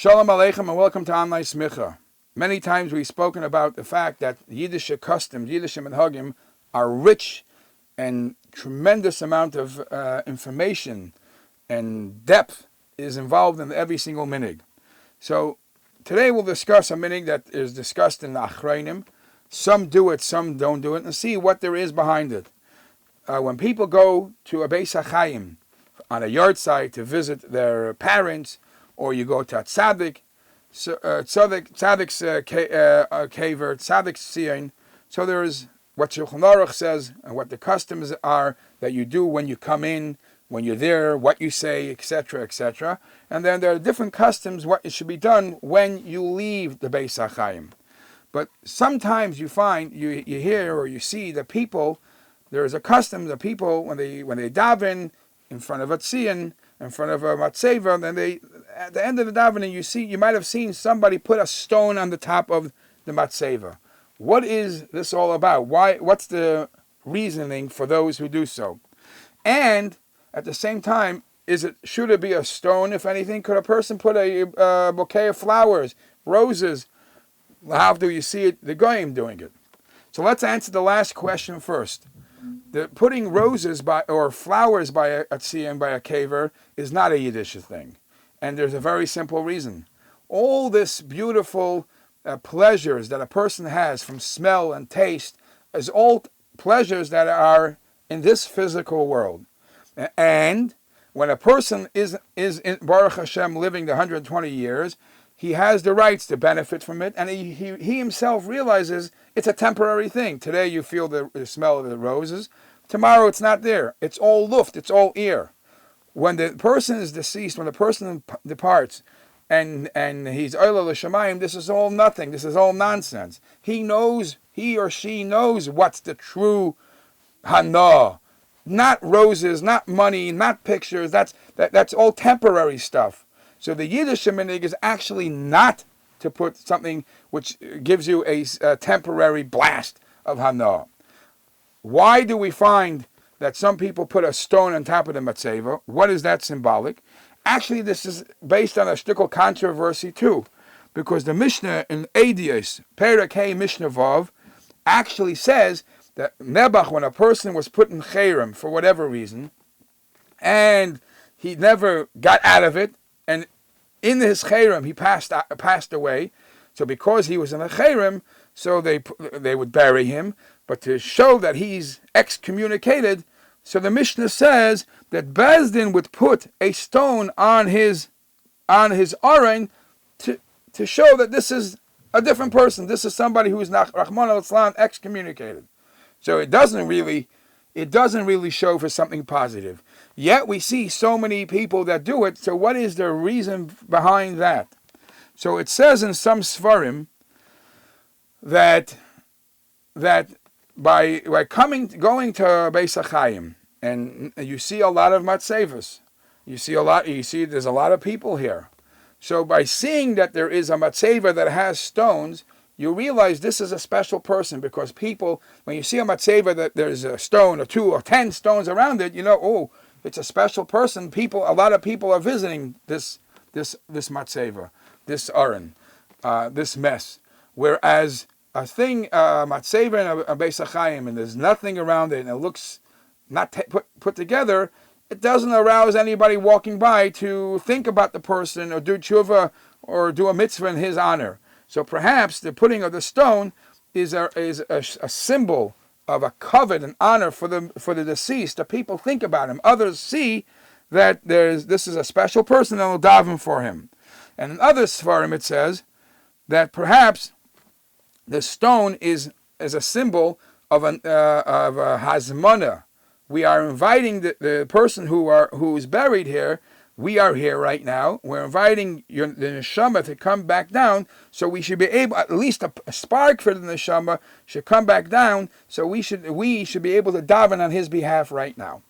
Shalom Aleichem and welcome to Online Smicha. Many times we've spoken about the fact that Yiddish customs, Yiddish minhagim, are rich and tremendous amount of information and depth is involved in every single minig. So today we'll discuss a minig that is discussed in the Achrayim. Some do it, some don't do it, and see what there is behind it. When people go to a Beis HaChaim on a yard site to visit their parents, or you go to a tzaddik, tzaddik's kaver, tzaddik's siyin. So there is what Shulchan Aruch says and what the customs are that you do when you come in, when you're there, what you say, etc., etc. And then there are different customs, what should be done when you leave the Beis HaChaim. But sometimes you find, you hear or you see that people, there is a custom that people, when they daven in front of a tziyin, in front of a matzeva, then they, at the end of the davening, you might have seen somebody put a stone on the top of the matzeva. What is this all about? What's the reasoning for those who do so? And at the same time, should it be a stone? If anything, could a person put a bouquet of flowers, roses? How do you see it? The goyim doing it. So let's answer the last question first. The putting roses or flowers by a tziyun, by a kaver, is not a Yiddish thing. And there's a very simple reason. All this beautiful pleasures that a person has from smell and taste is all pleasures that are in this physical world. And when a person is in Baruch Hashem living the 120 years, he has the rights to benefit from it, and he himself realizes it's a temporary thing. Today you feel the smell of the roses. Tomorrow it's not there. It's all luft. It's all air. When the person is deceased, when the person departs, and he's Oila l'shamayim, this is all nothing. This is all nonsense. He or she knows what's the true hana. Not roses, not money, not pictures. That's all temporary stuff. So the Yiddish minig is actually not to put something which gives you a temporary blast of hana. Why do we find that some people put a stone on top of the matzeva? What is that symbolic? Actually, this is based on a shtickle controversy too, because the Mishnah in Eidios, Perek Hey Mishnah Vav, actually says that Nebuch, when a person was put in cherem for whatever reason, and he never got out of it, and in his cherem he passed away. So because he was in a cherem, so they would bury him. But to show that he's excommunicated, so the Mishnah says that Beis Din would put a stone on his aron to show that this is a different person. This is somebody who is not Rahman al-Islam excommunicated. So it doesn't really show for something positive. Yet we see so many people that do it. So what is the reason behind that? So it says in some Svarim that by going to Beis HaChaim, and you see a lot of matzevas, you see there's a lot of people here. So by seeing that there is a matzeva that has stones, you realize this is a special person, because people, when you see a matzeva that there's a stone or 2 or 10 stones around it, you know, oh, it's a special person. A lot of people are visiting this matzeva, this aron, this mess. Whereas a thing, matzeva and a Beis HaChaim, and there's nothing around it, and it looks not put together, it doesn't arouse anybody walking by to think about the person or do tshuva or do a mitzvah in his honor. So perhaps the putting of the stone is a symbol of a kavod and honor for the deceased. The people think about him. Others see that this is a special person and will daven for him. And in other svarim it says that perhaps the stone is a symbol of a hazmana. We are inviting the person who is buried here. We are here right now. We're inviting the neshama to come back down. So we should be able, at least a spark for the neshama should come back down. So we should be able to daven on his behalf right now.